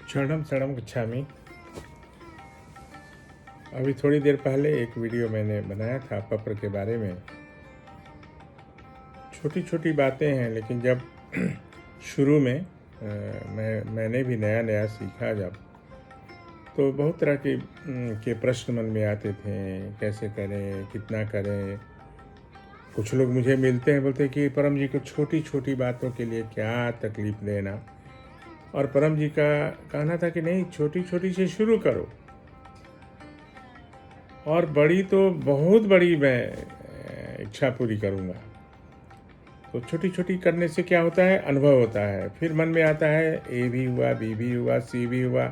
शरणम शरणम गच्छामि। अभी थोड़ी देर पहले एक वीडियो मैंने बनाया था पत्र के बारे में। छोटी छोटी बातें हैं, लेकिन जब शुरू में मैंने भी नया नया सीखा जब, तो बहुत तरह के प्रश्न मन में आते थे। कैसे करें, कितना करें। कुछ लोग मुझे मिलते हैं, बोलते हैं कि परम जी को छोटी छोटी बातों के लिए क्या तकलीफ़ लेना। और परम जी का कहना था कि नहीं, छोटी छोटी से शुरू करो, और बड़ी तो बहुत बड़ी मैं इच्छा पूरी करूँगा। तो छोटी छोटी करने से क्या होता है, अनुभव होता है। फिर मन में आता है ए भी हुआ, बी भी हुआ, सी भी हुआ,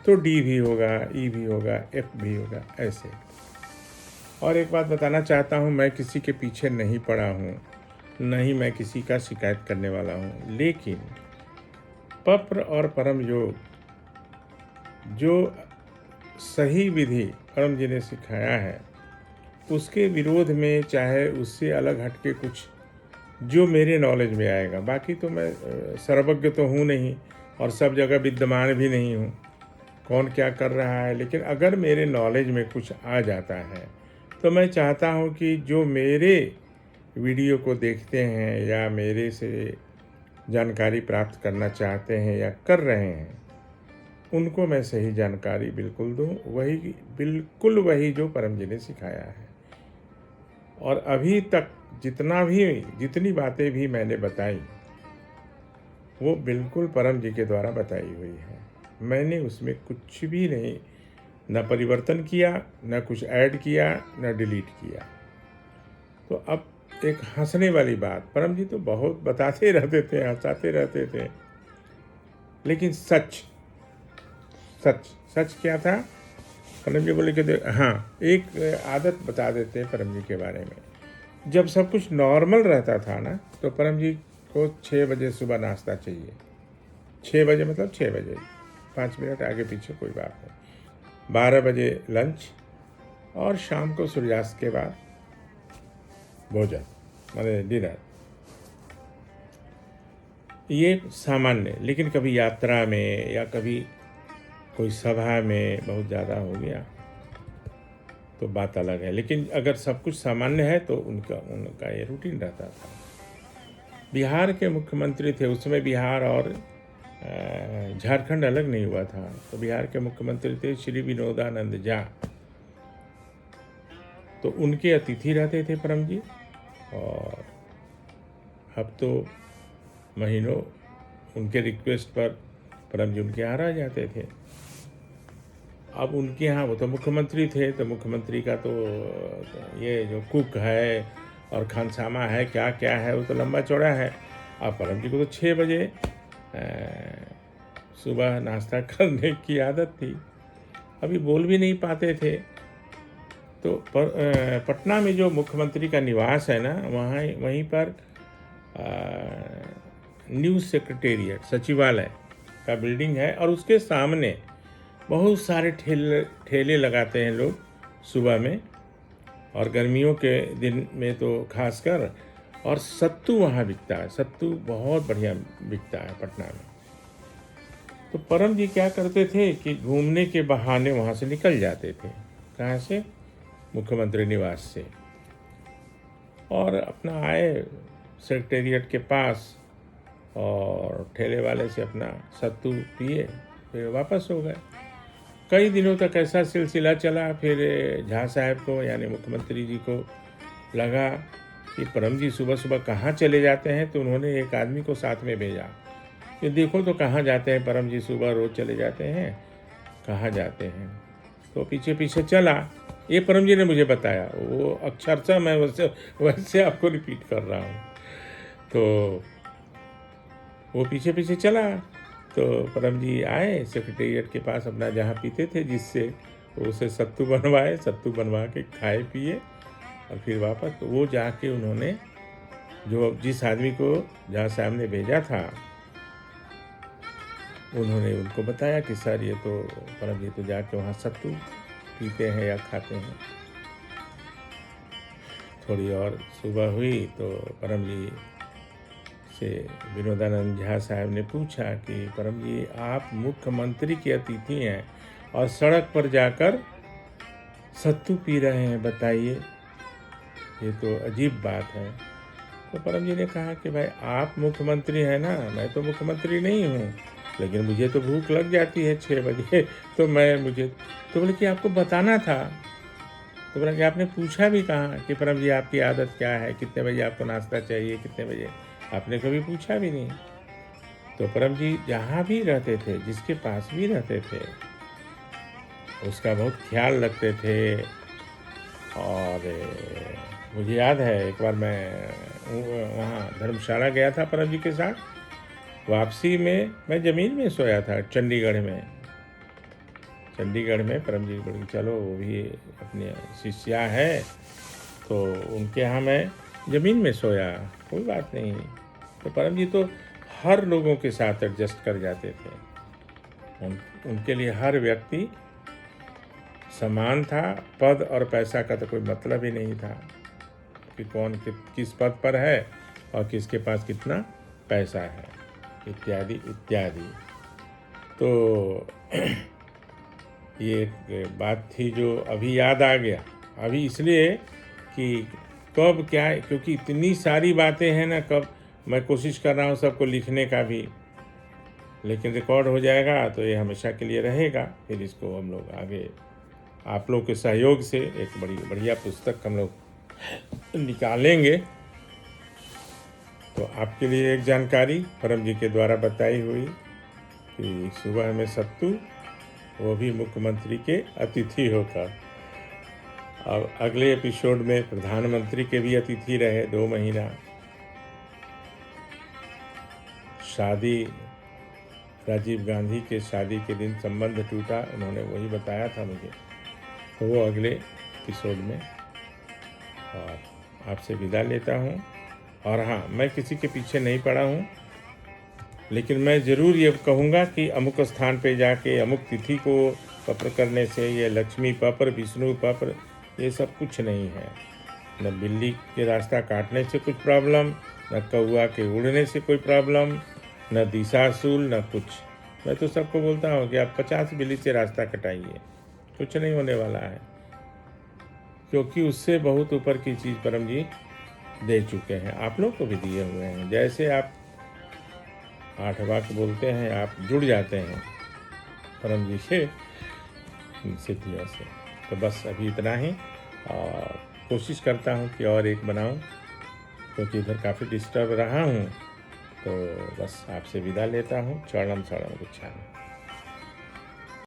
तो डी भी होगा, ई भी होगा, एफ भी होगा, ऐसे। और एक बात बताना चाहता हूँ, मैं किसी के पीछे नहीं पड़ा हूँ, नहीं मैं किसी का शिकायत करने वाला हूँ। लेकिन पत्र और परम योग जो सही विधि परम जी ने सिखाया है, उसके विरोध में, चाहे उससे अलग हटके कुछ जो मेरे नॉलेज में आएगा। बाकी तो मैं सर्वज्ञ तो हूँ नहीं, और सब जगह विद्यमान भी नहीं हूँ कौन क्या कर रहा है। लेकिन अगर मेरे नॉलेज में कुछ आ जाता है, तो मैं चाहता हूँ कि जो मेरे वीडियो को देखते हैं या मेरे से जानकारी प्राप्त करना चाहते हैं या कर रहे हैं, उनको मैं सही जानकारी बिल्कुल दूँ, बिल्कुल वही जो परम जी ने सिखाया है। और अभी तक जितनी बातें भी मैंने बताई, वो बिल्कुल परम जी के द्वारा बताई हुई है। मैंने उसमें कुछ भी नहीं, न परिवर्तन किया, न कुछ ऐड किया, न डिलीट किया। तो अब एक हंसने वाली बात, परम जी तो बहुत बताते रहते थे, हंसाते रहते थे, लेकिन सच सच सच क्या था, परम जी बोले कि हाँ, एक आदत बता देते हैं परम जी के बारे में। जब सब कुछ नॉर्मल रहता था ना, तो परम जी को 6 बजे सुबह नाश्ता चाहिए। 6 बजे मतलब 6 बजे, 5 मिनट आगे पीछे कोई बात नहीं। 12 बजे लंच, और शाम को सूर्यास्त के बाद भोजन, माने डिनर। ये सामान्य। लेकिन कभी यात्रा में या कभी कोई सभा में बहुत ज़्यादा हो गया तो बात अलग है। लेकिन अगर सब कुछ सामान्य है तो उनका ये रूटीन रहता था। बिहार के मुख्यमंत्री थे उस समय। बिहार और झारखंड अलग नहीं हुआ था। तो बिहार के मुख्यमंत्री थे श्री विनोदानंद झा। तो उनके अतिथि रहते थे परम जी। और अब तो महीनों उनके रिक्वेस्ट पर परम जी उनके यहाँ रह जाते थे। अब उनके यहाँ, वो तो मुख्यमंत्री थे, तो मुख्यमंत्री का तो ये जो कुक है और खानसामा है, क्या क्या है, वो तो लंबा चौड़ा है। अब परम जी को तो 6 बजे सुबह नाश्ता करने की आदत थी। अभी बोल भी नहीं पाते थे। तो पटना में जो मुख्यमंत्री का निवास है ना, वहीं पर न्यूज़ सेक्रेटेरिएट, सचिवालय का बिल्डिंग है, और उसके सामने बहुत सारे ठेले लगाते हैं लोग सुबह में, और गर्मियों के दिन में तो खासकर। और सत्तू वहाँ बिकता है, सत्तू बहुत बढ़िया बिकता है पटना में। तो परम जी क्या करते थे कि घूमने के बहाने वहाँ से निकल जाते थे। कहाँ से? मुख्यमंत्री निवास से। और अपना आए सेक्रेटेरिएट के पास, और ठेले वाले से अपना सत्तू पिए, फिर वापस हो गए। कई दिनों तक ऐसा सिलसिला चला। फिर झा साहब को, यानी मुख्यमंत्री जी को लगा कि परम जी सुबह सुबह कहाँ चले जाते हैं। तो उन्होंने एक आदमी को साथ में भेजा कि देखो तो कहाँ जाते हैं परम जी, सुबह रोज़ चले जाते हैं, कहाँ जाते हैं। तो पीछे पीछे चला। ये परम जी ने मुझे बताया, वो अक्षरशः मैं वैसे आपको रिपीट कर रहा हूँ। तो वो पीछे पीछे चला। तो परम जी आए सेक्रेटेरिएट के पास, अपना जहाँ पीते थे, जिससे उसे सत्तू बनवाए, सत्तू बनवा के खाए पिए, और फिर वापस। तो वो जाके उन्होंने, जिस आदमी को जहाँ साहब ने भेजा था, उन्होंने उनको बताया कि सर ये तो परम जी तो जाके वहाँ सत्तू पीते हैं या खाते हैं। थोड़ी और सुबह हुई तो परम जी से विनोदानंद झा साहब ने पूछा कि परम जी आप मुख्यमंत्री के अतिथि हैं और सड़क पर जाकर सत्तू पी रहे हैं, बताइए, ये तो अजीब बात है। तो परम जी ने कहा कि भाई आप मुख्यमंत्री हैं ना, मैं तो मुख्यमंत्री नहीं हूँ, लेकिन मुझे तो भूख लग जाती है 6 बजे तो मुझे तो बोले कि आपको बताना था। तो बोला कि आपने पूछा भी कहाँ कि परम जी आपकी आदत क्या है, कितने बजे आपको नाश्ता चाहिए, कितने बजे, आपने कभी पूछा भी नहीं। तो परम जी जहाँ भी रहते थे, जिसके पास भी रहते थे, उसका बहुत ख्याल रखते थे। और मुझे याद है एक बार मैं वहाँ धर्मशाला गया था परम जी के साथ, वापसी में मैं ज़मीन में सोया था चंडीगढ़ में परम जी बोले चलो वो भी अपने शिष्या है तो उनके यहाँ मैं ज़मीन में सोया, कोई बात नहीं। तो परम जी तो हर लोगों के साथ एडजस्ट कर जाते थे। उनके लिए हर व्यक्ति समान था, पद और पैसा का तो कोई मतलब ही नहीं था कि कौन किस पद पर है और किसके पास कितना पैसा है, इत्यादि इत्यादि। तो ये एक बात थी जो अभी याद आ गया, अभी इसलिए कि कब क्या है, क्योंकि इतनी सारी बातें हैं ना, कब मैं कोशिश कर रहा हूँ सबको लिखने का भी, लेकिन रिकॉर्ड हो जाएगा तो ये हमेशा के लिए रहेगा। फिर इसको हम लोग आगे आप लोग के सहयोग से एक बड़ी बढ़िया पुस्तक हम लोग निकालेंगे। तो आपके लिए एक जानकारी परम जी के द्वारा बताई हुई कि सुबह में सत्तू, वो भी मुख्यमंत्री के अतिथि होकर। अब अगले एपिसोड में प्रधानमंत्री के भी अतिथि रहे 2 महीना। शादी, राजीव गांधी के शादी के दिन संबंध टूटा, उन्होंने वही बताया था मुझे, तो वो अगले एपिसोड में। और आपसे विदा लेता हूँ। और हाँ, मैं किसी के पीछे नहीं पड़ा हूँ, लेकिन मैं ज़रूर ये कहूँगा कि अमुक स्थान पे जाके अमुक तिथि को पत्र करने से ये लक्ष्मी पत्र, विष्णु पत्र, ये सब कुछ नहीं है। न बिल्ली के रास्ता काटने से कुछ प्रॉब्लम, न कौआ के उड़ने से कोई प्रॉब्लम, न दिशाशूल, न कुछ। मैं तो सबको बोलता हूँ कि आप 50 बिल्ली से रास्ता कटाइए, कुछ नहीं होने वाला है, क्योंकि उससे बहुत ऊपर की चीज़ परम जी दे चुके हैं, आप लोग को भी दिए हुए हैं। जैसे आप 8 वाक्य बोलते हैं, आप जुड़ जाते हैं परम जी के सिद्धियों से। तो बस अभी इतना ही, और कोशिश करता हूँ कि और एक बनाऊँ, क्योंकि इधर काफ़ी डिस्टर्ब रहा हूँ। तो बस आपसे विदा लेता हूँ। चरणम गच्छामि।